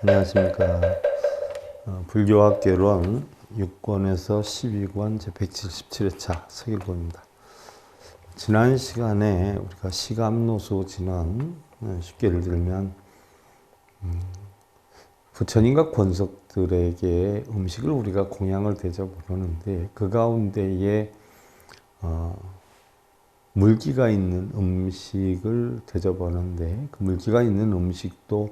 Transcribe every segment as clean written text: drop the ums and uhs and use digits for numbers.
안녕하십니까. 불교학개론 6권에서 12권 제177회차 서길보입니다. 지난 시간에 우리가 시감노수 진원, 쉽게 예를 들면 부처님과 권석들에게 음식을 우리가 공양을 대접하는데 그 가운데에 물기가 있는 음식을 대접하는데 그 물기가 있는 음식도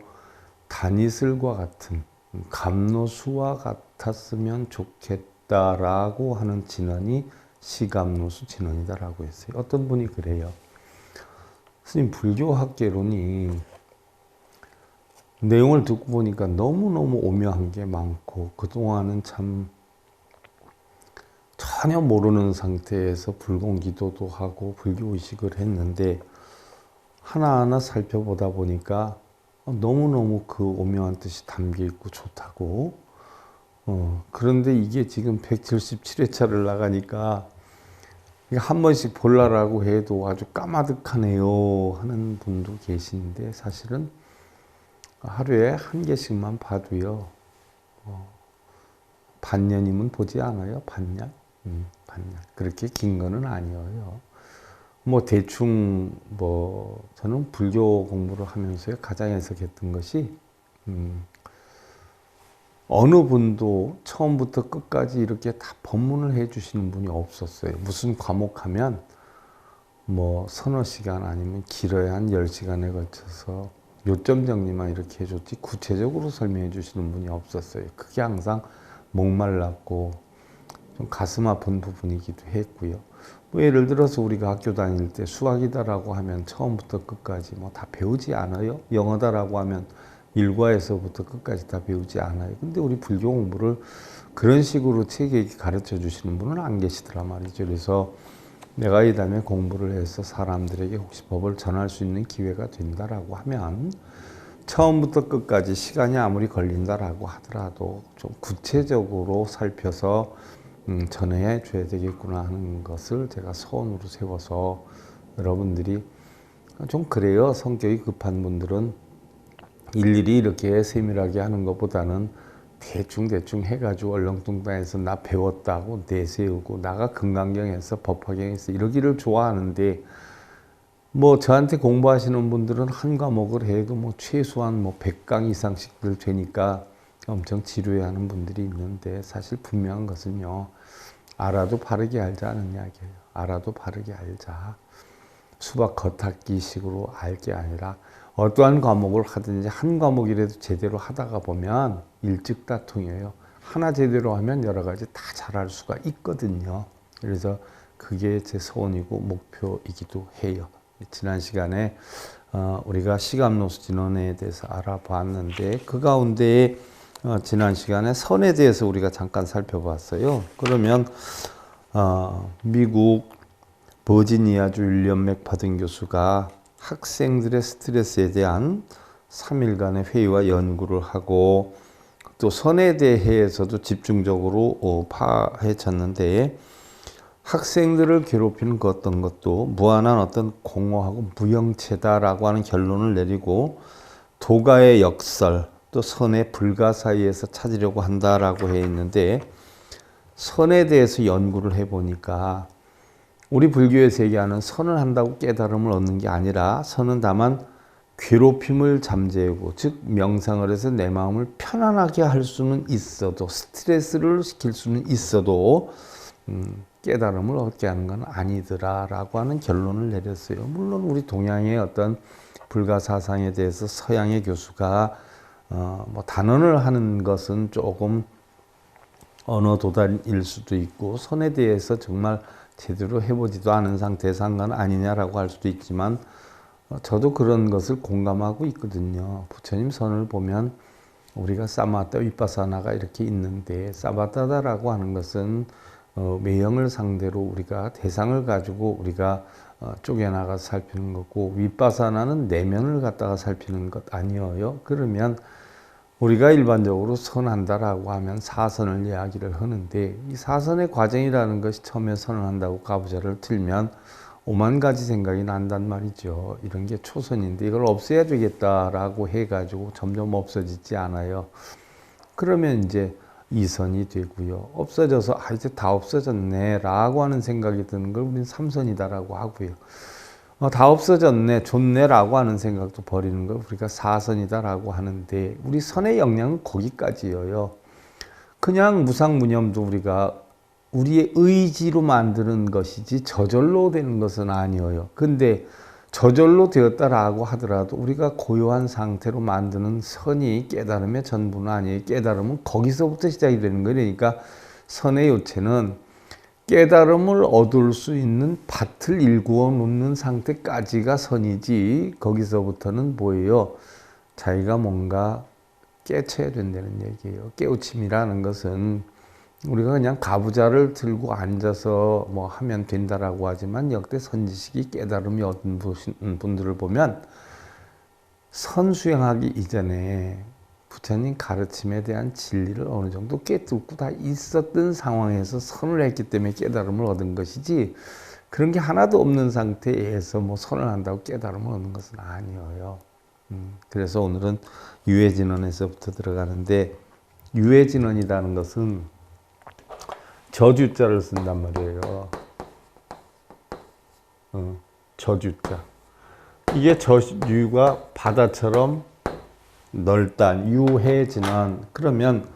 단이슬과 같은 감노수와 같았으면 좋겠다라고 하는 진언이 시감노수 진언이다라고 했어요. 어떤 분이 그래요. 스님, 불교학개론이 내용을 듣고 보니까 너무너무 오묘한 게 많고 그동안은 참 전혀 모르는 상태에서 불공기도도 하고 불교의식을 했는데 하나하나 살펴보다 보니까 너무너무 그 오묘한 뜻이 담겨있고 좋다고. 그런데 이게 지금 177회차를 나가니까 한 번씩 볼라라고 해도 아주 까마득하네요 하는 분도 계시는데 사실은 하루에 한 개씩만 봐도요. 반년이면 보지 않아요? 반년? 반년. 그렇게 긴 거는 아니에요. 대충 저는 불교 공부를 하면서 가장 해석했던 것이 어느 분도 처음부터 끝까지 이렇게 다 법문을 해 주시는 분이 없었어요. 무슨 과목하면 서너 시간 아니면 길어야 한 10시간에 걸쳐서 요점 정리만 이렇게 해줬지 구체적으로 설명해 주시는 분이 없었어요. 그게 항상 목말랐고 좀 가슴 아픈 부분이기도 했고요. 예를 들어서 우리가 학교 다닐 때 수학이다라고 하면 처음부터 끝까지 다 배우지 않아요? 영어다라고 하면 1과에서부터 끝까지 다 배우지 않아요? 근데 우리 불교 공부를 그런 식으로 체계있게 가르쳐 주시는 분은 안 계시더라 말이죠. 그래서 내가 이 다음에 공부를 해서 사람들에게 혹시 법을 전할 수 있는 기회가 된다라고 하면 처음부터 끝까지 시간이 아무리 걸린다라고 하더라도 좀 구체적으로 살펴서 전해 줘야 되겠구나 하는 것을 제가 서원으로 세워서 여러분들이 좀 그래요. 성격이 급한 분들은 일일이 이렇게 세밀하게 하는 것보다는 대충 해가지고 얼렁뚱땅해서 나 배웠다고 내세우고 나가 금강경에서 법화경에서 이러기를 좋아하는데 저한테 공부하시는 분들은 한 과목을 해도 최소한 100강 이상씩들 되니까 엄청 지루해하는 분들이 있는데 사실 분명한 것은요. 알아도 바르게 알자는 이야기예요. 알아도 바르게 알자. 수박 겉핥기식으로 알 게 아니라 어떠한 과목을 하든지 한 과목이라도 제대로 하다가 보면 일찍다통이에요. 하나 제대로 하면 여러 가지 다 잘할 수가 있거든요. 그래서 그게 제 소원이고 목표이기도 해요. 지난 시간에 우리가 시감노수 진언에 대해서 알아봤는데 그 가운데 지난 시간에 선에 대해서 우리가 잠깐 살펴봤어요. 그러면 미국 버지니아주 윌리엄 맥파든 교수가 학생들의 스트레스에 대한 3일간의 회의와 연구를 하고 또 선에 대해서도 집중적으로 파헤쳤는데 학생들을 괴롭히는 그 어떤 것도 무한한 어떤 공허하고 무형체다라고 하는 결론을 내리고 도가의 역설 또 선의 불가 사이에서 찾으려고 한다라고 해 있는데 선에 대해서 연구를 해보니까 우리 불교에서 얘기하는 선을 한다고 깨달음을 얻는 게 아니라 선은 다만 괴롭힘을 잠재우고 즉 명상을 해서 내 마음을 편안하게 할 수는 있어도 스트레스를 시킬 수는 있어도 깨달음을 얻게 하는 건 아니더라라고 하는 결론을 내렸어요. 물론 우리 동양의 어떤 불가 사상에 대해서 서양의 교수가 단언을 하는 것은 조금 언어 도단일 수도 있고 선에 대해서 정말 제대로 해보지도 않은 상태에서 한 건 아니냐라고 할 수도 있지만 저도 그런 것을 공감하고 있거든요. 부처님 선을 보면 우리가 사마타 위파사나가 이렇게 있는데 사마타다라고 하는 것은 외형을 상대로 우리가 대상을 가지고 우리가 쪼개나가서 살피는 거고 위파사나는 내면을 갖다가 살피는 것 아니에요. 그러면 우리가 일반적으로 선한다라고 하면 사선을 이야기를 하는데 이 사선의 과정이라는 것이 처음에 선을 한다고 가부좌를 틀면 오만 가지 생각이 난단 말이죠. 이런 게 초선인데 이걸 없애야 되겠다라고 해가지고 점점 없어지지 않아요. 그러면 이제 이선이 되고요. 없어져서 이제 다 없어졌네 라고 하는 생각이 드는 걸 우리는 삼선이다라고 하고요. 다 없어졌네, 좋네 라고 하는 생각도 버리는 걸 우리가 사선이다라고 하는데, 우리 선의 영향은 거기까지예요. 그냥 무상무념도 우리가 우리의 의지로 만드는 것이지 저절로 되는 것은 아니에요. 근데 저절로 되었다라고 하더라도 우리가 고요한 상태로 만드는 선이 깨달음의 전부는 아니에요. 깨달음은 거기서부터 시작이 되는 거예요. 그러니까 선의 요체는 깨달음을 얻을 수 있는 밭을 일구어 놓는 상태까지가 선이지, 거기서부터는 뭐예요? 자기가 뭔가 깨쳐야 된다는 얘기예요. 깨우침이라는 것은 우리가 그냥 가부좌를 들고 앉아서 뭐 하면 된다라고 하지만, 역대 선지식이 깨달음이 얻은 분들을 보면 선 수행하기 이전에 부처님 가르침에 대한 진리를 어느 정도 깨뚫고 다 있었던 상황에서 선을 했기 때문에 깨달음을 얻은 것이지, 그런 게 하나도 없는 상태에서 뭐 선을 한다고 깨달음을 얻는 것은 아니에요. 그래서 오늘은 유해진언에서부터 들어가는데, 유해진언이라는 것은 저주자를 쓴단 말이에요. 저주자. 이게 저유가 바다처럼 넓다. 유해진언. 그러면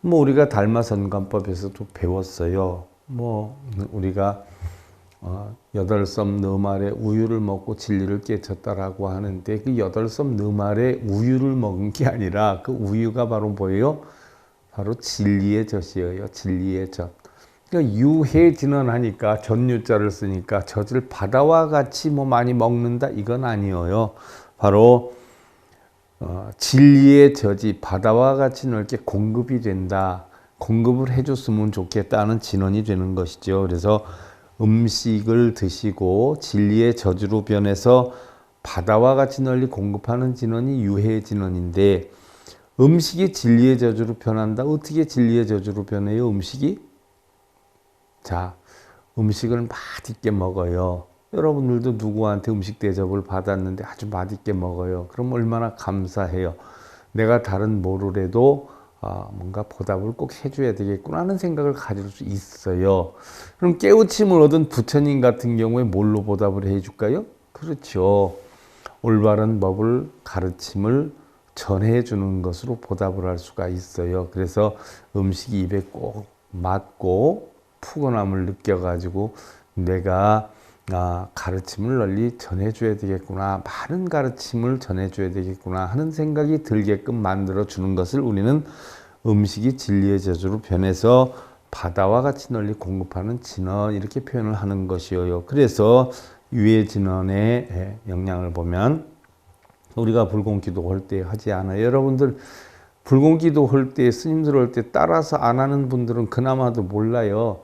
뭐 우리가 달마선관법에서도 배웠어요. 뭐 우리가 8섬 4마리의 우유를 먹고 진리를 깨쳤다라고 하는데, 그 8섬 4마리의 우유를 먹은 게 아니라 그 우유가 바로 뭐예요? 바로 진리의 젖이에요. 진리의 젖. 그러니까 유해진언하니까 전유자를 쓰니까 젖을 바다와 같이 뭐 많이 먹는다 이건 아니에요. 바로 진리의 젖이 바다와 같이 넓게 공급이 된다. 공급을 해줬으면 좋겠다는 진언이 되는 것이죠. 그래서 음식을 드시고 진리의 젖으로 변해서 바다와 같이 널리 공급하는 진언이 유해진언인데, 음식이 진리의 저주로 변한다. 어떻게 진리의 저주로 변해요? 음식이? 자, 음식을 맛있게 먹어요. 여러분들도 누구한테 음식 대접을 받았는데 아주 맛있게 먹어요. 그럼 얼마나 감사해요. 내가 다른 뭐로라도 뭔가 보답을 꼭 해줘야 되겠구나 하는 생각을 가질 수 있어요. 그럼 깨우침을 얻은 부처님 같은 경우에 뭘로 보답을 해줄까요? 그렇죠. 올바른 법을, 가르침을 전해주는 것으로 보답을 할 수가 있어요. 그래서 음식이 입에 꼭 맞고 푸근함을 느껴가지고 내가 가르침을 널리 전해줘야 되겠구나, 많은 가르침을 전해줘야 되겠구나 하는 생각이 들게끔 만들어주는 것을 우리는 음식이 진리의 젖으로 변해서 바다와 같이 널리 공급하는 진언, 이렇게 표현을 하는 것이에요. 그래서 유해진언의 영향을 보면, 우리가 불공기도 할 때 하지 않아요. 여러분들 불공기도 할 때, 스님들 할 때 따라서 안 하는 분들은 그나마도 몰라요.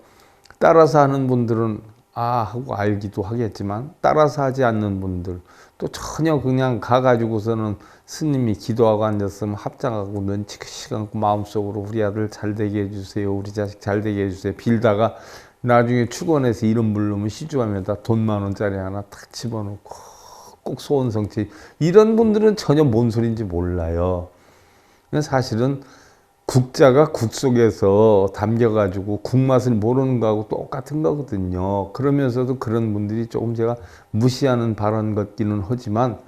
따라서 하는 분들은 하고 알기도 하겠지만, 따라서 하지 않는 분들, 또 전혀 그냥 가가지고서는 스님이 기도하고 앉았으면 합장하고 눈치시 감고 마음속으로 우리 아들 잘 되게 해주세요, 우리 자식 잘 되게 해주세요 빌다가 나중에 축원해서 이름 부르면 시주함에다 돈 10,000원짜리 하나 탁 집어넣고 꼭 소원성취, 이런 분들은 전혀 뭔 소리인지 몰라요. 사실은 국자가 국 속에서 담겨가지고 국 맛을 모르는 거하고 똑같은 거거든요. 그러면서도 그런 분들이 조금 제가 무시하는 발언 같기는 하지만,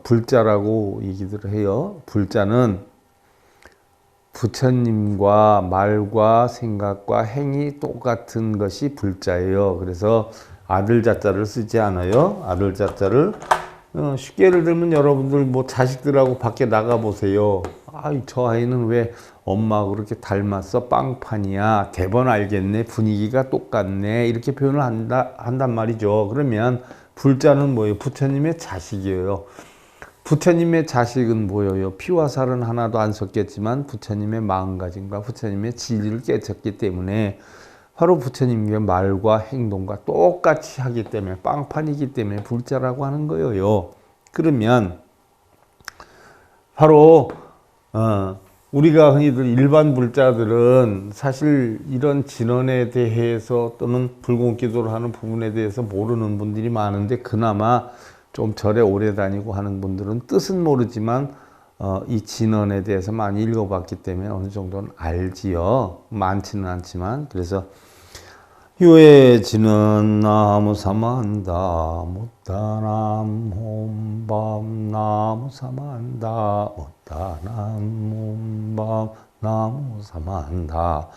불자라고 얘기들 해요. 불자는 부처님과 말과 생각과 행이 똑같은 것이 불자예요. 그래서 아들 자자를 쓰지 않아요. 아들 자자를 쉽게 예를 들면 여러분들 뭐 자식들하고 밖에 나가 보세요. 저 아이는 왜 엄마하고 그렇게 닮았어? 빵판이야. 대번 알겠네. 분위기가 똑같네. 이렇게 표현을 한단 말이죠. 그러면 불자는 뭐예요? 부처님의 자식이에요. 부처님의 자식은 뭐예요? 피와 살은 하나도 안 섞였지만 부처님의 마음가짐과 부처님의 진리를 깨쳤기 때문에 바로 부처님의 말과 행동과 똑같이 하기 때문에 빵판이기 때문에 불자라고 하는 거예요. 그러면 바로 우리가 흔히들 일반 불자들은 사실 이런 진언에 대해서 또는 불공기도를 하는 부분에 대해서 모르는 분들이 많은데, 그나마 좀 절에 오래 다니고 하는 분들은 뜻은 모르지만 이 진언에 대해서 많이 읽어봤기 때문에 어느 정도는 알지요. 많지는 않지만. 그래서 유해지는 나무 삼한다 못다남 혼밤 나무 삼한다 못다남 혼밤 나무 삼한다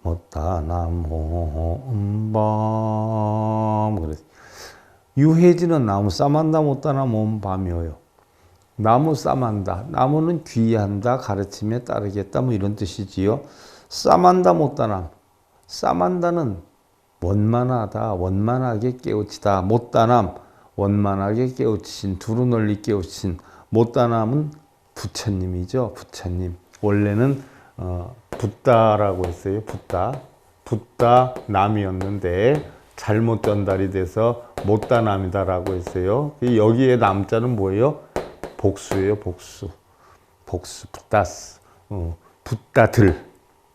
못다남 혼밤. 그래서 유해지는 나무 삼한다 못다남 혼밤이에요. 나무 쌈한다. 나무는 귀한다. 가르침에 따르겠다. 뭐 이런 뜻이지요. 쌈한다 못다남. 쌈한다는 원만하다. 원만하게 깨우치다. 못다남. 원만하게 깨우치신. 두루 널리 깨우치신. 못다남은 부처님이죠. 부처님. 원래는 붓다라고 했어요. 붓다 남이었는데 잘못 전달이 돼서 못다남이다라고 했어요. 여기에 남자는 뭐예요? 복수예요. 복수. 붓다스. 붓다들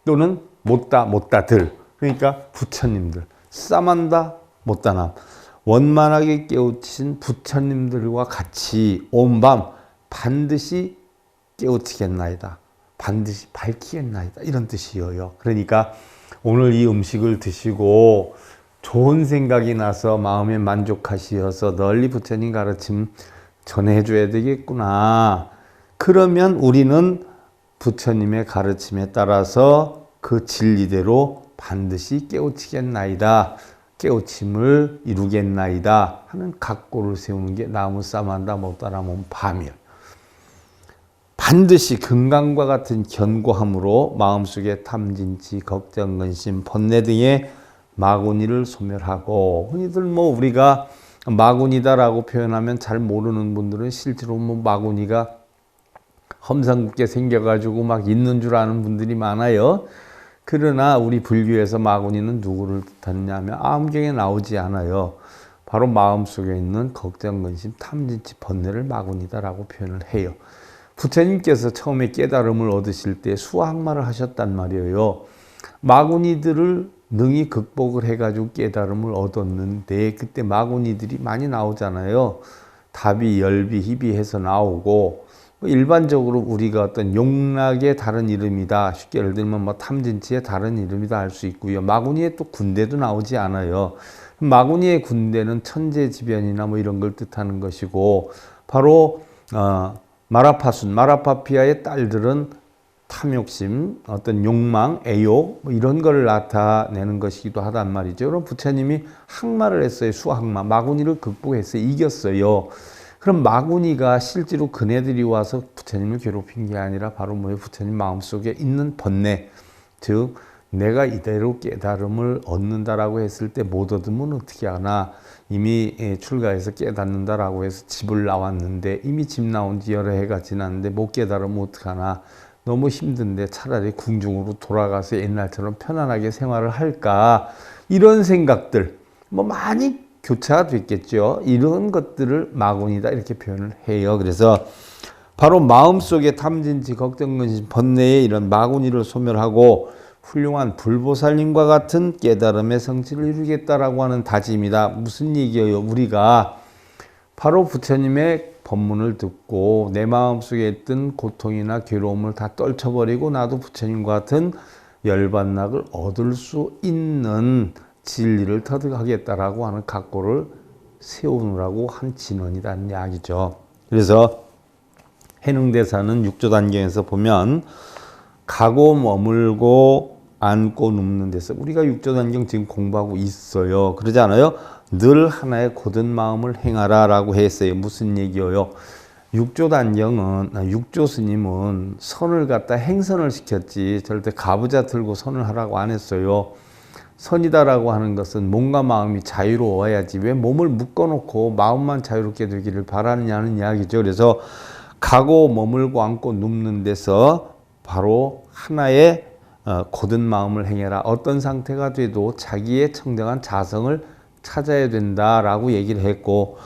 또는 못다들. 그러니까 부처님들. 쌈한다 못다남. 원만하게 깨우친 부처님들과 같이 온 밤 반드시 깨우치겠나이다. 반드시 밝히겠나이다. 이런 뜻이에요. 그러니까 오늘 이 음식을 드시고 좋은 생각이 나서 마음에 만족하시어서 널리 부처님 가르침 전해줘야 되겠구나. 그러면 우리는 부처님의 가르침에 따라서 그 진리대로 반드시 깨우치겠나이다. 깨우침을 이루겠나이다 하는 각고를 세우는 게 나무 쌈한다 못다남 밤이에요. 반드시 금강과 같은 견고함으로 마음속에 탐진치, 걱정, 근심, 번뇌 등의 마구니를 소멸하고, 흔히들 뭐 우리가 마구니다라고 표현하면 잘 모르는 분들은 실제로 뭐 마구니가 험상궂게 생겨가지고 막 있는 줄 아는 분들이 많아요. 그러나 우리 불교에서 마구니는 누구를 뜻하냐면 암경에 나오지 않아요. 바로 마음속에 있는 걱정, 근심, 탐진치, 번뇌를 마구니다라고 표현을 해요. 부처님께서 처음에 깨달음을 얻으실 때 수학말을 하셨단 말이에요. 마구니들을 능히 극복을 해가지고 깨달음을 얻었는데, 그때 마구니들이 많이 나오잖아요. 답이, 열비, 희비 해서 나오고, 일반적으로 우리가 어떤 용락의 다른 이름이다. 쉽게 예를 들면 뭐 탐진치의 다른 이름이다 할 수 있고요. 마구니의 또 군대도 나오지 않아요. 마구니의 군대는 천재지변이나 뭐 이런 걸 뜻하는 것이고, 바로 마라파피아의 딸들은 탐욕심, 어떤 욕망, 애욕 뭐 이런 걸 나타내는 것이기도 하단 말이죠. 그럼 부처님이 항마를 했어요. 수항마. 마구니를 극복했어요. 이겼어요. 그럼 마구니가 실제로 그네들이 와서 부처님을 괴롭힌 게 아니라 바로 뭐예요? 부처님 마음속에 있는 번뇌, 즉 내가 이대로 깨달음을 얻는다라고 했을 때 못 얻으면 어떻게 하나, 이미 출가해서 깨닫는다라고 해서 집을 나왔는데 이미 집 나온 지 여러 해가 지났는데 못 깨달으면 어떡하나, 너무 힘든데 차라리 궁중으로 돌아가서 옛날처럼 편안하게 생활을 할까, 이런 생각들 뭐 많이 교차가 됐겠죠. 이런 것들을 마구니다 이렇게 표현을 해요. 그래서 바로 마음속에 탐진치, 걱정, 근심, 번뇌의 이런 마구니를 소멸하고 훌륭한 불보살님과 같은 깨달음의 성취를 이루겠다라고 하는 다짐이다. 무슨 얘기예요? 우리가 바로 부처님의 법문을 듣고 내 마음속에 있던 고통이나 괴로움을 다 떨쳐버리고 나도 부처님과 같은 열반락을 얻을 수 있는 진리를 터득하겠다라고 하는 각고를 세우느라고 한 진언이라는 이야기죠. 그래서 해능대사는 육조단경에서 보면 가고 머물고 앉고 눕는 데서, 우리가 육조단경 지금 공부하고 있어요. 그러지 않아요? 늘 하나의 곧은 마음을 행하라 라고 했어요. 무슨 얘기예요? 육조단경은, 육조스님은 선을 갖다 행선을 시켰지 절대 가부좌 들고 선을 하라고 안 했어요. 선이다라고 하는 것은 몸과 마음이 자유로워야지 왜 몸을 묶어놓고 마음만 자유롭게 되기를 바라느냐는 이야기죠. 그래서 가고 머물고 앉고 눕는 데서 바로 하나의 곧은 마음을 행해라. 어떤 상태가 돼도 자기의 청정한 자성을 찾아야 된다라고 얘기를 했고,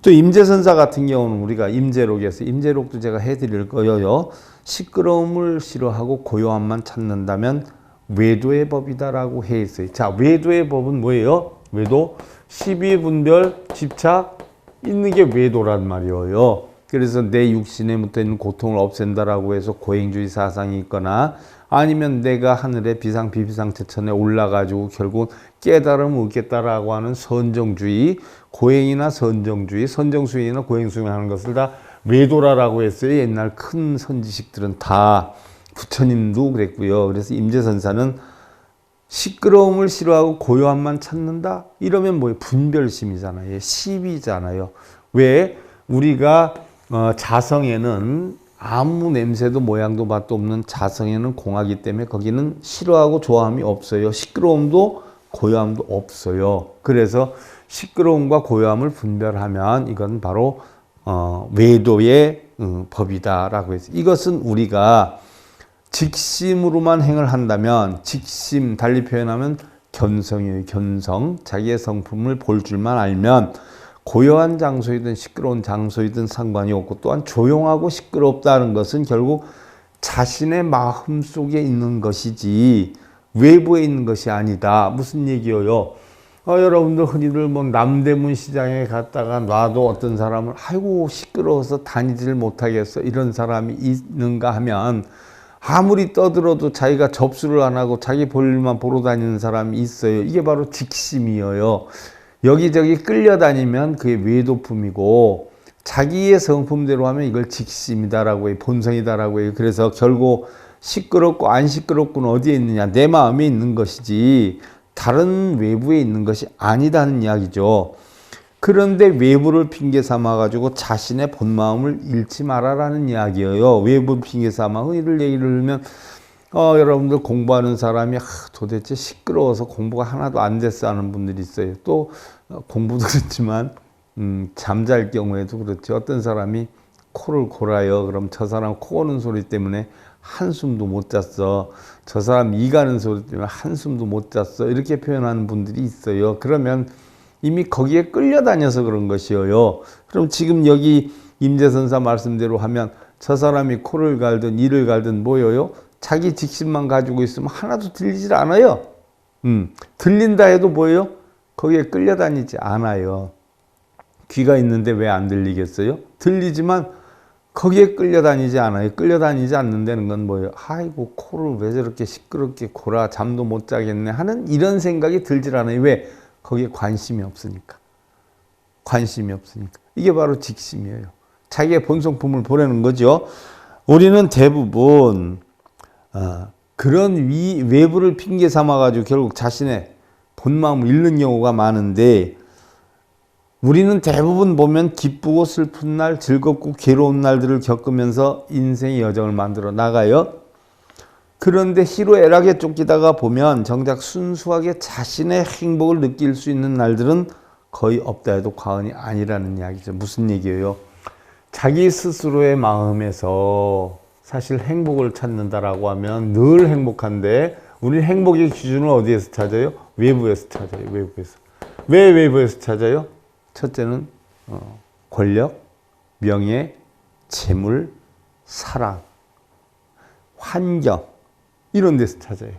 또 임재선사 같은 경우는 우리가 임재록에서, 임재록도 제가 해드릴 거예요. 시끄러움을 싫어하고 고요함만 찾는다면 외도의 법이다라고 해 있어요. 자, 외도의 법은 뭐예요? 외도, 시비분별, 집착 있는 게 외도란 말이에요. 그래서 내 육신에 묻어있는 고통을 없앤다라고 해서 고행주의 사상이 있거나 아니면 내가 하늘의 비상 비비상태천에 올라가지고 결국 깨달음을 얻겠다라고 하는 선정주의, 고행이나 선정주의, 선정수행이나 고행수행하는 것을 다 외도라라고 했어요. 옛날 큰 선지식들은 다. 부처님도 그랬고요. 그래서 임재선사는 시끄러움을 싫어하고 고요함만 찾는다? 이러면 뭐예요? 분별심이잖아요. 시비잖아요. 왜? 우리가 자성에는 아무 냄새도 모양도 맛도 없는 자성에는 공하기 때문에 거기는 싫어하고 좋아함이 없어요. 시끄러움도 고요함도 없어요. 그래서 시끄러움과 고요함을 분별하면 이건 바로 외도의 법이다라고 해서 이것은 우리가 직심으로만 행을 한다면 직심 달리 표현하면 견성이에요. 견성 자기의 성품을 볼 줄만 알면 고요한 장소이든 시끄러운 장소이든 상관이 없고 또한 조용하고 시끄럽다는 것은 결국 자신의 마음 속에 있는 것이지 외부에 있는 것이 아니다. 무슨 얘기예요? 여러분들 흔히들 뭐 남대문 시장에 갔다가 놔도 어떤 사람을 아이고 시끄러워서 다니질 못하겠어 이런 사람이 있는가 하면 아무리 떠들어도 자기가 접수를 안 하고 자기 볼일만 보러 다니는 사람이 있어요. 이게 바로 직심이에요. 여기저기 끌려다니면 그게 외도품이고 자기의 성품대로 하면 이걸 직심이다라고 해요. 본성이다라고 해요. 그래서 결국 시끄럽고 안 시끄럽고는 어디에 있느냐? 내 마음에 있는 것이지 다른 외부에 있는 것이 아니다는 이야기죠. 그런데 외부를 핑계 삼아가지고 자신의 본 마음을 잃지 말아라는 이야기예요. 외부를 핑계 삼아 흔히들 얘기를 들으면 여러분들 공부하는 사람이 도대체 시끄러워서 공부가 하나도 안 됐어 하는 분들이 있어요. 또 공부도 그렇지만 잠잘 경우에도 그렇죠. 어떤 사람이 코를 골아요. 그럼 저 사람 코 고는 소리 때문에 한숨도 못 잤어. 저 사람 이 가는 소리 때문에 한숨도 못 잤어. 이렇게 표현하는 분들이 있어요. 그러면 이미 거기에 끌려다녀서 그런 것이에요. 그럼 지금 여기 임재선사 말씀대로 하면 저 사람이 코를 갈든 이를 갈든 뭐예요? 자기 직심만 가지고 있으면 하나도 들리질 않아요. 들린다 해도 뭐예요? 거기에 끌려다니지 않아요. 귀가 있는데 왜 안 들리겠어요? 들리지만 거기에 끌려다니지 않아요. 끌려다니지 않는다는 건 뭐예요? 아이고 코를 왜 저렇게 시끄럽게 골아 잠도 못 자겠네 하는 이런 생각이 들질 않아요. 왜? 거기에 관심이 없으니까. 관심이 없으니까. 이게 바로 직심이에요. 자기의 본성품을 보내는 거죠. 우리는 대부분 그런 외부를 핑계 삼아가지고 결국 자신의 본마음을 잃는 경우가 많은데 우리는 대부분 보면 기쁘고 슬픈 날, 즐겁고 괴로운 날들을 겪으면서 인생의 여정을 만들어 나가요. 그런데 희로애락에 쫓기다가 보면 정작 순수하게 자신의 행복을 느낄 수 있는 날들은 거의 없다 해도 과언이 아니라는 이야기죠. 무슨 얘기예요? 자기 스스로의 마음에서 사실 행복을 찾는다라고 하면 늘 행복한데 우리 행복의 기준을 어디에서 찾아요? 외부에서 찾아요. 외부에서. 왜 외부에서 찾아요? 첫째는 권력, 명예, 재물, 사랑, 환경 이런 데서 찾아요.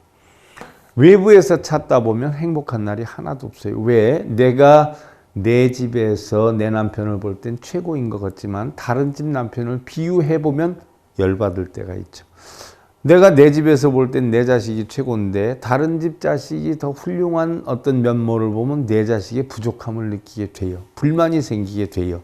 외부에서 찾다 보면 행복한 날이 하나도 없어요. 왜? 내가 내 집에서 내 남편을 볼 땐 최고인 것 같지만 다른 집 남편을 비유해보면 열받을 때가 있죠. 내가 내 집에서 볼 땐 내 자식이 최고인데 다른 집 자식이 더 훌륭한 어떤 면모를 보면 내 자식의 부족함을 느끼게 돼요. 불만이 생기게 돼요.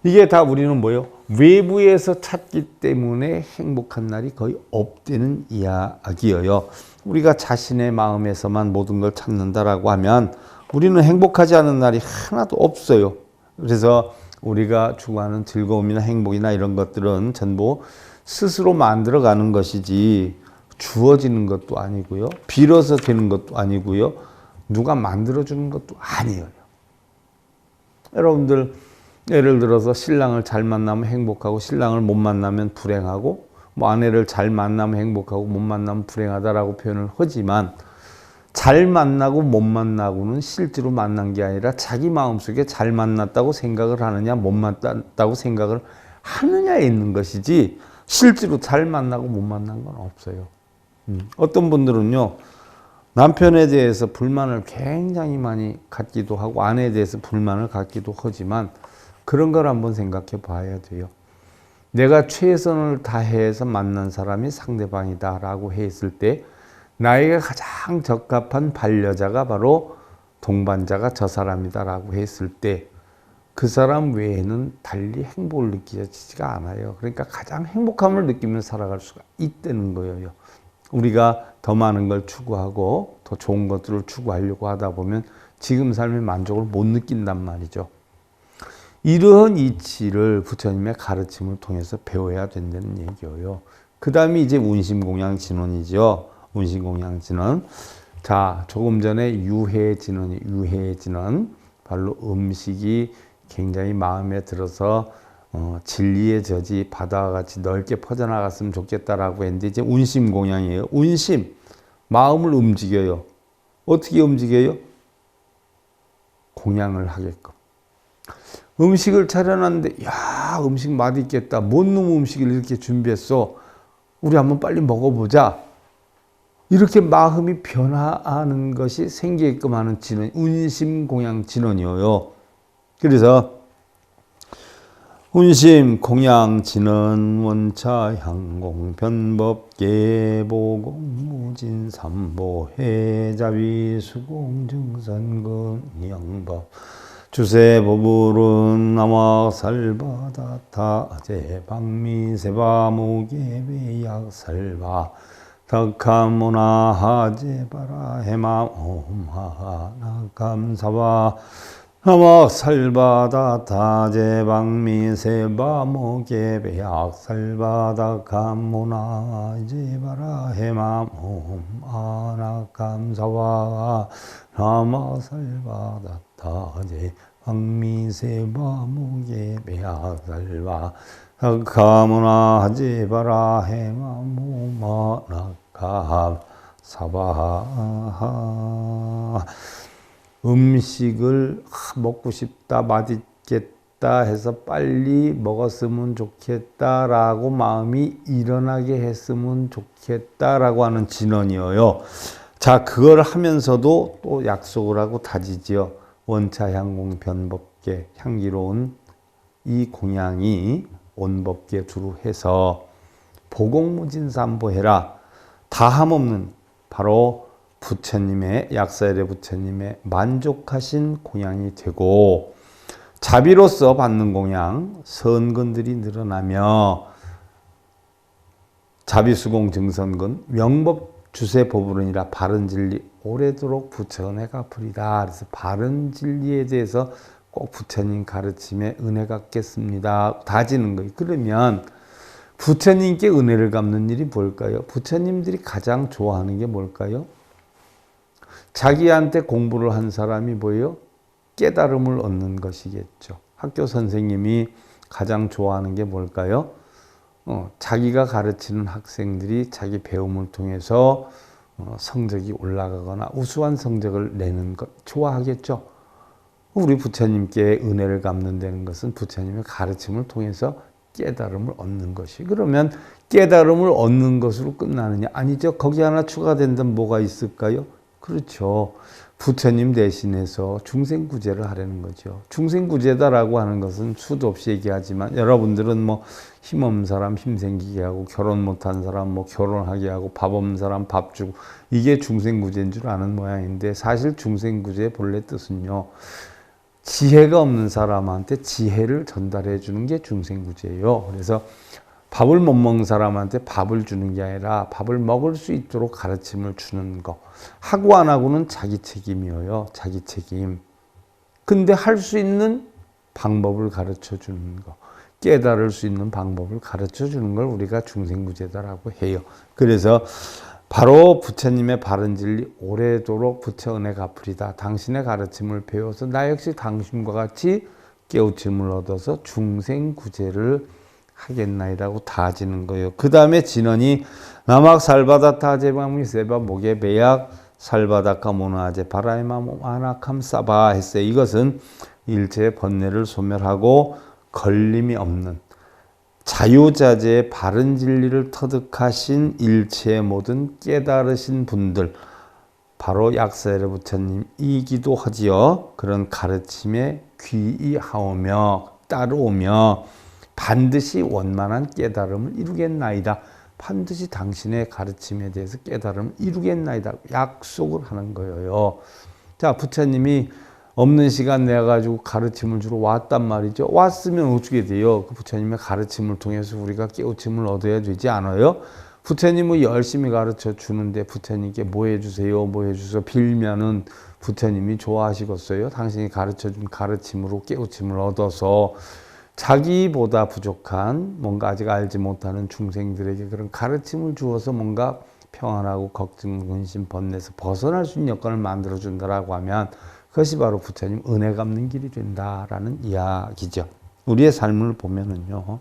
이게 다 우리는 뭐예요? 외부에서 찾기 때문에 행복한 날이 거의 없다는 이야기예요. 우리가 자신의 마음에서만 모든 걸 찾는다라고 하면 우리는 행복하지 않은 날이 하나도 없어요. 그래서 우리가 추구하는 즐거움이나 행복이나 이런 것들은 전부 스스로 만들어가는 것이지 주어지는 것도 아니고요. 빌어서 되는 것도 아니고요. 누가 만들어주는 것도 아니에요. 여러분들 예를 들어서 신랑을 잘 만나면 행복하고 신랑을 못 만나면 불행하고 뭐 아내를 잘 만나면 행복하고 못 만나면 불행하다라고 표현을 하지만 잘 만나고 못 만나고는 실제로 만난 게 아니라 자기 마음속에 잘 만났다고 생각을 하느냐 못 만났다고 생각을 하느냐에 있는 것이지 실제로 잘 만나고 못 만난 건 없어요. 어떤 분들은요, 남편에 대해서 불만을 굉장히 많이 갖기도 하고 아내에 대해서 불만을 갖기도 하지만 그런 걸 한번 생각해 봐야 돼요. 내가 최선을 다해서 만난 사람이 상대방이다라고 했을 때 나에게 가장 적합한 반려자가 바로 동반자가 저 사람이다라고 했을 때 그 사람 외에는 달리 행복을 느껴지지가 않아요. 그러니까 가장 행복함을 느끼면서 살아갈 수가 있다는 거예요. 우리가 더 많은 걸 추구하고 더 좋은 것들을 추구하려고 하다 보면 지금 삶의 만족을 못 느낀단 말이죠. 이러한 이치를 부처님의 가르침을 통해서 배워야 된다는 얘기예요. 그 다음에 이제 운심공양진언이죠. 운심공양진언. 자, 조금 전에 유해진언이 유해진언. 바로 음식이 굉장히 마음에 들어서 진리의 젖이 바다와 같이 넓게 퍼져나갔으면 좋겠다라고 했는데 이제 운심공양이에요. 운심, 마음을 움직여요. 어떻게 움직여요? 공양을 하게끔. 음식을 차려놨는데 야, 음식 맛있겠다. 뭔 놈 음식을 이렇게 준비했어. 우리 한번 빨리 먹어보자. 이렇게 마음이 변화하는 것이 생기게끔 하는 진언, 운심공양 진언이에요. 그래서 운심, 공양, 진언, 원차, 향공, 변법, 계보공, 무진, 삼보, 해자비, 수공, 증선근, 양법, 주세, 보불은, 나마, 살바다, 타제, 방미, 세바, 무게, 배약, 살바, 덕함무나, 하제, 바라, 해마, 옴하, 나감, 사바, 나마 살바다 타제 방미 세바 모게 배약 살바다 감무나 제바라 해마 옴 아나 감사와 나마 살바다 타제 방미 세바 모게 배약 살바 감무나 제바라 해마 옴 아나 감사와 음식을 먹고 싶다, 맛있겠다 해서 빨리 먹었으면 좋겠다라고 마음이 일어나게 했으면 좋겠다라고 하는 진언이에요. 자, 그걸 하면서도 또 약속을 하고 다지지요. 원차 향공 변법계, 향기로운 이 공양이 온법계 주로 해서 보공무진삼보해라. 다함없는 바로 부처님의 약사열의 부처님의 만족하신 공양이 되고 자비로서 받는 공양, 선근들이 늘어나며 자비수공 증선근, 명법 주세 보불은이라 바른 진리 오래도록 부처 은혜가 갚으리다. 그래서 바른 진리에 대해서 꼭 부처님 가르침에 은혜 갚겠습니다. 다지는 거예요. 그러면 부처님께 은혜를 갚는 일이 뭘까요? 부처님들이 가장 좋아하는 게 뭘까요? 자기한테 공부를 한 사람이 뭐예요? 깨달음을 얻는 것이겠죠. 학교 선생님이 가장 좋아하는 게 뭘까요? 자기가 가르치는 학생들이 자기 배움을 통해서 성적이 올라가거나 우수한 성적을 내는 것 좋아하겠죠. 우리 부처님께 은혜를 갚는다는 것은 부처님의 가르침을 통해서 깨달음을 얻는 것이. 그러면 깨달음을 얻는 것으로 끝나느냐? 아니죠. 거기 하나 추가된다면 뭐가 있을까요? 그렇죠. 부처님 대신해서 중생구제를 하려는 거죠. 중생구제다라고 하는 것은 수도 없이 얘기하지만 여러분들은 뭐 힘없는 사람 힘생기게 하고 결혼 못한 사람 뭐 결혼하게 하고 밥 없는 사람 밥 주고 이게 중생구제인 줄 아는 모양인데 사실 중생구제의 본래 뜻은요. 지혜가 없는 사람한테 지혜를 전달해 주는 게 중생구제예요. 그래서 밥을 못 먹는 사람한테 밥을 주는 게 아니라 밥을 먹을 수 있도록 가르침을 주는 거. 하고 안 하고는 자기 책임이에요. 자기 책임. 근데 할 수 있는 방법을 가르쳐 주는 거. 깨달을 수 있는 방법을 가르쳐 주는 걸 우리가 중생구제다라고 해요. 그래서 바로 부처님의 바른 진리 오래도록 부처 은혜 갚으리다. 당신의 가르침을 배워서 나 역시 당신과 같이 깨우침을 얻어서 중생구제를 하겠나이라고 다지는 거예요. 그 다음에 진언이 남악 살바다 타제방미 세바 목에 배약 살바다카 모나제 바라이마 아나캄 사바 했어요. 이것은 일체의 번뇌를 소멸하고 걸림이 없는 자유자재의 바른 진리를 터득하신 일체의 모든 깨달으신 분들, 바로 약사의 부처님이기도 하지요. 그런 가르침에 귀의하오며 따르오며 반드시 원만한 깨달음을 이루겠나이다. 반드시 당신의 가르침에 대해서 깨달음을 이루겠나이다. 약속을 하는 거예요. 자, 부처님이 없는 시간 내가지고 가르침을 주러 왔단 말이죠. 왔으면 어떻게 돼요? 그 부처님의 가르침을 통해서 우리가 깨우침을 얻어야 되지 않아요? 부처님은 열심히 가르쳐 주는데 부처님께 뭐 해주세요, 뭐 해주세요 빌면은 부처님이 좋아하시겠어요? 당신이 가르쳐 준 가르침으로 깨우침을 얻어서 자기보다 부족한 뭔가 아직 알지 못하는 중생들에게 그런 가르침을 주어서 뭔가 평안하고 걱정, 근심, 번뇌에서 벗어날 수 있는 여건을 만들어 준다라고 하면 그것이 바로 부처님 은혜 갚는 길이 된다라는 이야기죠. 우리의 삶을 보면은요,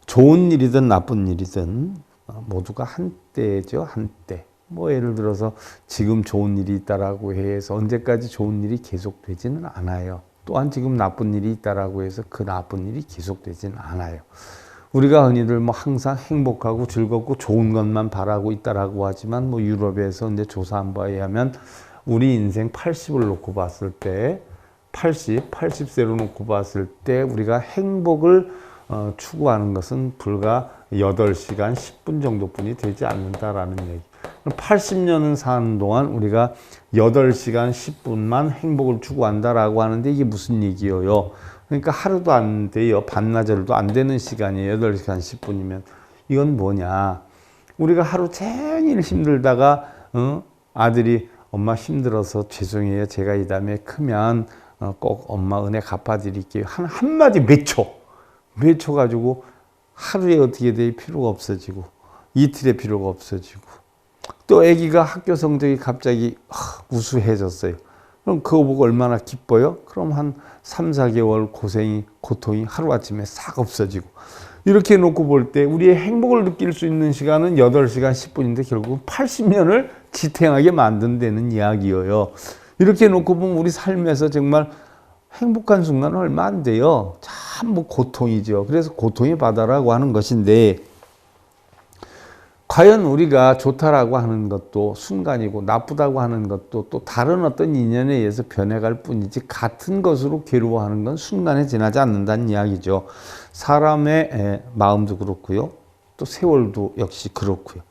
좋은 일이든 나쁜 일이든 모두가 한때죠, 한때. 뭐 예를 들어서 지금 좋은 일이 있다라고 해서 언제까지 좋은 일이 계속되지는 않아요. 또한 지금 나쁜 일이 있다라고 해서 그 나쁜 일이 계속되지는 않아요. 우리가 흔히들 뭐 항상 행복하고 즐겁고 좋은 것만 바라고 있다라고 하지만 뭐 유럽에서 이제 조사한 바에 의하면 우리 인생 80을 놓고 봤을 때 80세로 놓고 봤을 때 우리가 행복을 추구하는 것은 불과 8시간 10분 정도뿐이 되지 않는다라는 얘기. 80년은 사는 동안 우리가 8시간 10분만 행복을 추구한다라고 하는데 이게 무슨 얘기예요? 그러니까 하루도 안 돼요. 반나절도 안 되는 시간이에요. 8시간 10분이면. 이건 뭐냐? 우리가 하루 종일 힘들다가 아들이 엄마 힘들어서 죄송해요. 제가 이 다음에 크면 꼭 엄마 은혜 갚아드릴게요. 한마디 몇 초 가지고 하루에 어떻게 돼? 필요가 없어지고 이틀에 필요가 없어지고 또 아기가 학교 성적이 갑자기 우수해졌어요. 그럼 그거 보고 얼마나 기뻐요? 그럼 한 3, 4개월 고통이 하루아침에 싹 없어지고 이렇게 놓고 볼 때 우리의 행복을 느낄 수 있는 시간은 8시간 10분인데 결국 80년을 지탱하게 만든다는 이야기예요. 이렇게 놓고 보면 우리 삶에서 정말 행복한 순간은 얼마 안 돼요. 참 뭐 고통이죠. 그래서 고통의 바다라고 하는 것인데 과연 우리가 좋다라고 하는 것도 순간이고 나쁘다고 하는 것도 또 다른 어떤 인연에 의해서 변해갈 뿐이지 같은 것으로 괴로워하는 건 순간에 지나지 않는다는 이야기죠. 사람의 마음도 그렇고요. 또 세월도 역시 그렇고요.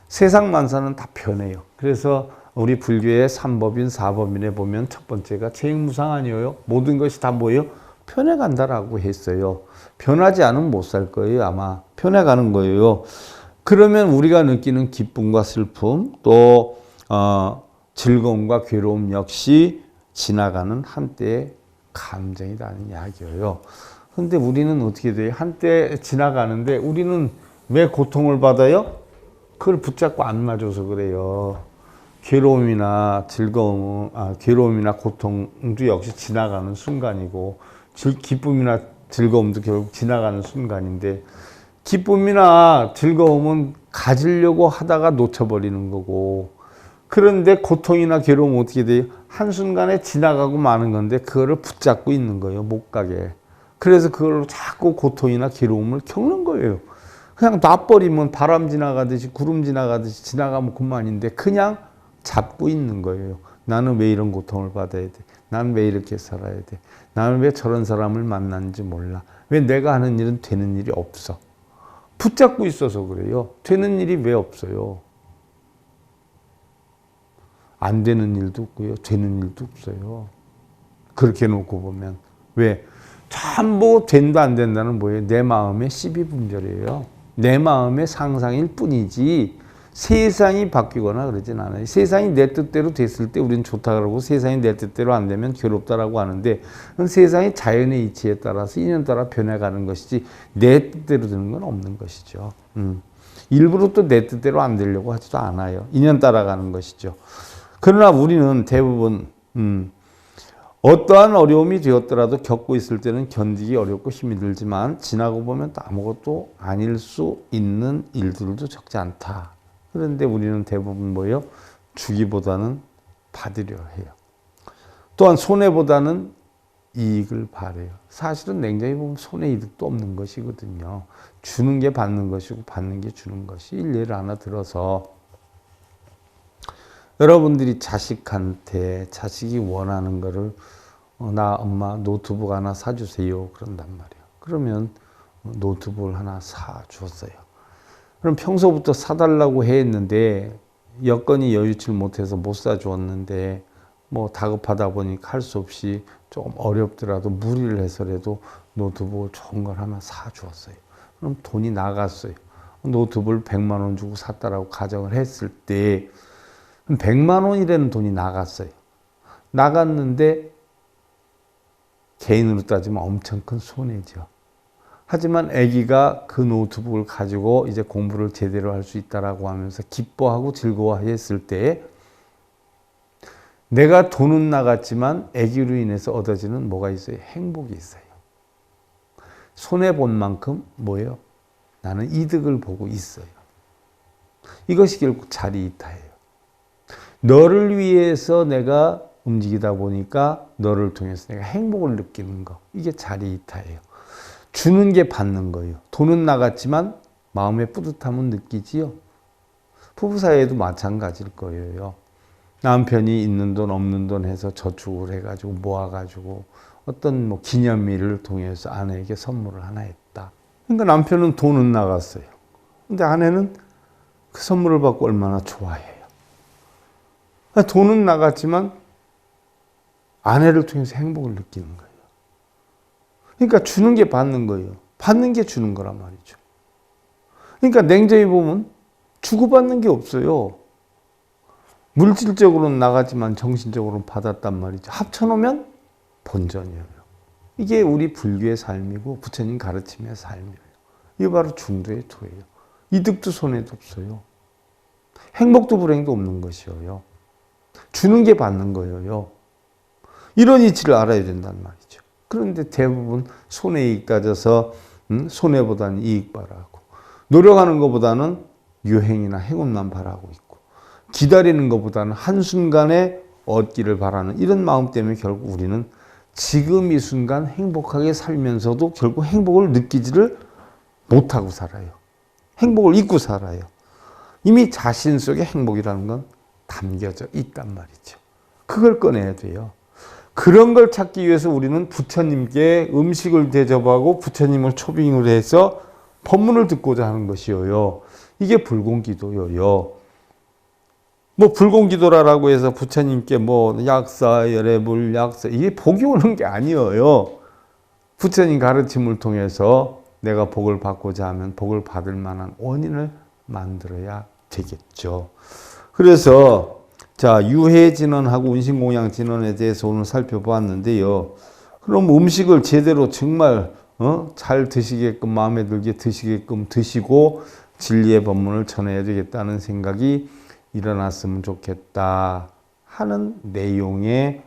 세상 만사는 다 변해요. 그래서 우리 불교의 3법인 4법인에 보면 첫 번째가 재행무상아니에요. 모든 것이 다 뭐예요? 변해간다라고 했어요. 변하지 않으면 못 살 거예요. 아마 변해가는 거예요. 그러면 우리가 느끼는 기쁨과 슬픔 또 즐거움과 괴로움 역시 지나가는 한때의 감정이라는 이야기예요. 그런데 우리는 어떻게 돼요? 한때 지나가는데 우리는 왜 고통을 받아요? 그걸 붙잡고 안 맞아서 그래요. 괴로움이나 즐거움, 괴로움이나 고통도 역시 지나가는 순간이고 기쁨이나 즐거움도 결국 지나가는 순간인데 기쁨이나 즐거움은 가지려고 하다가 놓쳐버리는 거고 그런데 고통이나 괴로움은 어떻게 돼요? 한순간에 지나가고 마는 건데 그거를 붙잡고 있는 거예요. 못 가게. 그래서 그걸로 자꾸 고통이나 괴로움을 겪는 거예요. 그냥 놔버리면 바람 지나가듯이 구름 지나가듯이 지나가면 그만인데 그냥 잡고 있는 거예요. 나는 왜 이런 고통을 받아야 돼? 나는 왜 이렇게 살아야 돼? 나는 왜 저런 사람을 만났는지 몰라? 왜 내가 하는 일은 되는 일이 없어? 붙잡고 있어서 그래요. 되는 일이 왜 없어요? 안 되는 일도 없고요. 되는 일도 없어요. 그렇게 놓고 보면. 왜? 전부 된다 안 된다는 뭐예요? 내 마음의 시비분별이에요. 내 마음의 상상일 뿐이지 세상이 바뀌거나 그러진 않아요. 세상이 내 뜻대로 됐을 때 우리는 좋다 그러고 세상이 내 뜻대로 안 되면 괴롭다라고 하는데 그건 세상이 자연의 이치에 따라서 인연 따라 변해가는 것이지 내 뜻대로 되는 건 없는 것이죠. 일부러 또 내 뜻대로 안 되려고 하지도 않아요. 인연 따라가는 것이죠. 그러나 우리는 대부분 어떠한 어려움이 되었더라도 겪고 있을 때는 견디기 어렵고 힘이 들지만 지나고 보면 또 아무것도 아닐 수 있는 일들도 적지 않다. 그런데 우리는 대부분 뭐예요? 주기보다는 받으려 해요. 또한 손해보다는 이익을 바래요. 사실은 냉정히 보면 손해이득도 없는 것이거든요. 주는 게 받는 것이고 받는 게 주는 것이. 일례를 하나 들어서 여러분들이 자식한테 자식이 원하는 거를 나 엄마 노트북 하나 사주세요 그런단 말이에요. 그러면 노트북을 하나 사주었어요. 그럼 평소부터 사달라고 했는데 여건이 여유치 못해서 못 사주었는데 뭐 다급하다 보니까 할 수 없이 조금 어렵더라도 무리를 해서라도 노트북을 좋은 걸 하나 사주었어요. 그럼 돈이 나갔어요. 노트북을 100만 원 주고 샀다라고 가정을 했을 때 100만 원이라는 돈이 나갔어요. 나갔는데 개인으로 따지면 엄청 큰 손해죠. 하지만 아기가 그 노트북을 가지고 이제 공부를 제대로 할 수 있다라고 하면서 기뻐하고 즐거워했을 때 내가 돈은 나갔지만 아기로 인해서 얻어지는 뭐가 있어요? 행복이 있어요. 손해본 만큼 뭐예요? 나는 이득을 보고 있어요. 이것이 결국 자리이타예요. 너를 위해서 내가 움직이다 보니까 너를 통해서 내가 행복을 느끼는 거. 이게 자리이타예요. 주는 게 받는 거예요. 돈은 나갔지만 마음의 뿌듯함은 느끼지요. 부부 사이에도 마찬가지일 거예요. 남편이 있는 돈 없는 돈 해서 저축을 해가지고 모아가지고 어떤 뭐 기념일을 통해서 아내에게 선물을 하나 했다. 그러니까 남편은 돈은 나갔어요. 근데 아내는 그 선물을 받고 얼마나 좋아해요. 돈은 나갔지만 아내를 통해서 행복을 느끼는 거예요. 그러니까 주는 게 받는 거예요. 받는 게 주는 거란 말이죠. 그러니까 냉정히 보면 주고받는 게 없어요. 물질적으로는 나가지만 정신적으로는 받았단 말이죠. 합쳐놓으면 본전이에요. 이게 우리 불교의 삶이고 부처님 가르침의 삶이에요. 이게 바로 중도의 도예요. 이득도 손해도 없어요. 행복도 불행도 없는 것이에요. 주는 게 받는 거예요. 이런 이치를 알아야 된단 말이죠. 그런데 대부분 손해이익 따져서 손해보다는 이익 바라고 노력하는 것보다는 유행이나 행운만 바라고 있고 기다리는 것보다는 한순간에 얻기를 바라는 이런 마음 때문에 결국 우리는 지금 이 순간 행복하게 살면서도 결국 행복을 느끼지를 못하고 살아요. 행복을 잊고 살아요. 이미 자신 속에 행복이라는 건 담겨져 있단 말이죠. 그걸 꺼내야 돼요. 그런 걸 찾기 위해서 우리는 부처님께 음식을 대접하고 부처님을 초빙을 해서 법문을 듣고자 하는 것이요. 이게 불공기도요. 뭐 불공기도라고 해서 부처님께 뭐 약사, 열애물, 약사 이게 복이 오는 게 아니에요. 부처님 가르침을 통해서 내가 복을 받고자 하면 복을 받을 만한 원인을 만들어야 되겠죠. 그래서 자 유해진언하고 운신공양진언에 대해서 오늘 살펴보았는데요. 그럼 음식을 제대로 정말 잘 드시게끔 마음에 들게 드시게끔 드시고 진리의 법문을 전해야 되겠다는 생각이 일어났으면 좋겠다 하는 내용의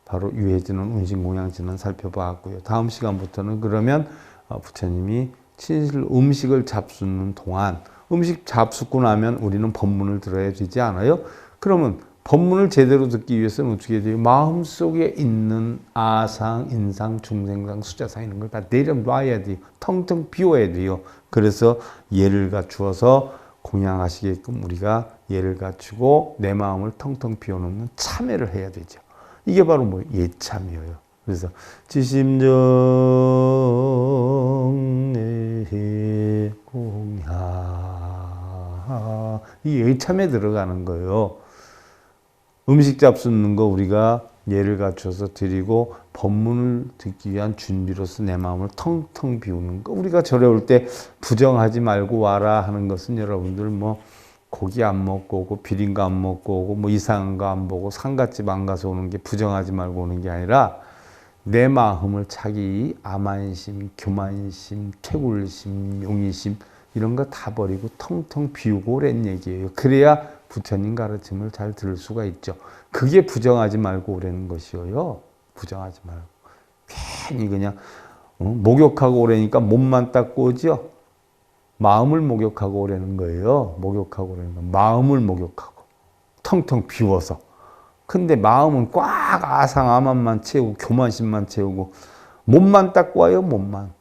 바로 유해진언, 운신공양진언 살펴봤고요. 다음 시간부터는 그러면 부처님이 진실 음식을 잡수는 동안 음식 잡수고 나면 우리는 법문을 들어야 되지 않아요? 그러면 법문을 제대로 듣기 위해서는 어떻게 돼요? 마음속에 있는 아상, 인상, 중생상, 수자상 이런 걸 다 내려놔야 돼요. 텅텅 비워야 돼요. 그래서 예를 갖추어서 공양하시게끔 우리가 예를 갖추고 내 마음을 텅텅 비워놓는 참회를 해야 되죠. 이게 바로 뭐 예참이에요. 그래서 지심정 내 공양 이 예참에 들어가는 거예요. 음식 잡수는 거 우리가 예를 갖춰서 드리고 법문을 듣기 위한 준비로서 내 마음을 텅텅 비우는 거. 우리가 절에 올 때 부정하지 말고 와라 하는 것은 여러분들 뭐 고기 안 먹고 오고 비린 거 안 먹고 오고 뭐 이상한 거 안 보고 상갓집 안 가서 오는 게 부정하지 말고 오는 게 아니라 내 마음을 차기 암안심, 교만심, 퇴굴심, 용의심 이런 거 다 버리고 텅텅 비우고 오란 얘기예요. 그래야 부처님 가르침을 잘 들을 수가 있죠. 그게 부정하지 말고 오라는 것이에요. 부정하지 말고. 괜히 그냥 목욕하고 오라니까 몸만 닦고 오죠. 마음을 목욕하고 오라는 거예요. 목욕하고 오라는 거. 마음을 목욕하고 텅텅 비워서 근데 마음은 꽉 아상아만만 채우고 교만심만 채우고 몸만 닦고 와요, 몸만.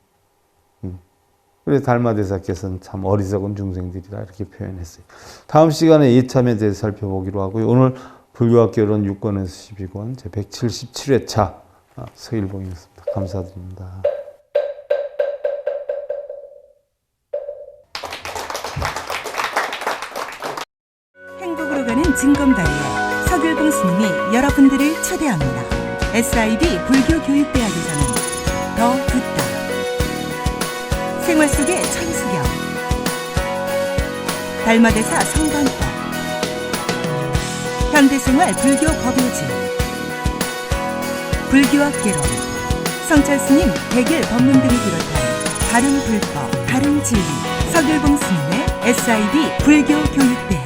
그래서 달마대사께서는 참 어리석은 중생들이다 이렇게 표현했어요. 다음 시간에 예참에 대해서 살펴보기로 하고요. 오늘 불교학개론 6권에서 12권 제 177회차 서일봉이었습니다. 감사드립니다. 행복으로 가는 징검다리에 서길봉 스님이 여러분들을 초대합니다. SIB 불교교육대학에서는 더 듣다, 생활 속의 천수경, 달마대사 성관법, 현대생활 불교 법요지, 불교학개론, 성찰스님 백일 법문 등을 비롯한 다른 불법, 다른 진리, 서길봉 스님의 SIB 불교교육대학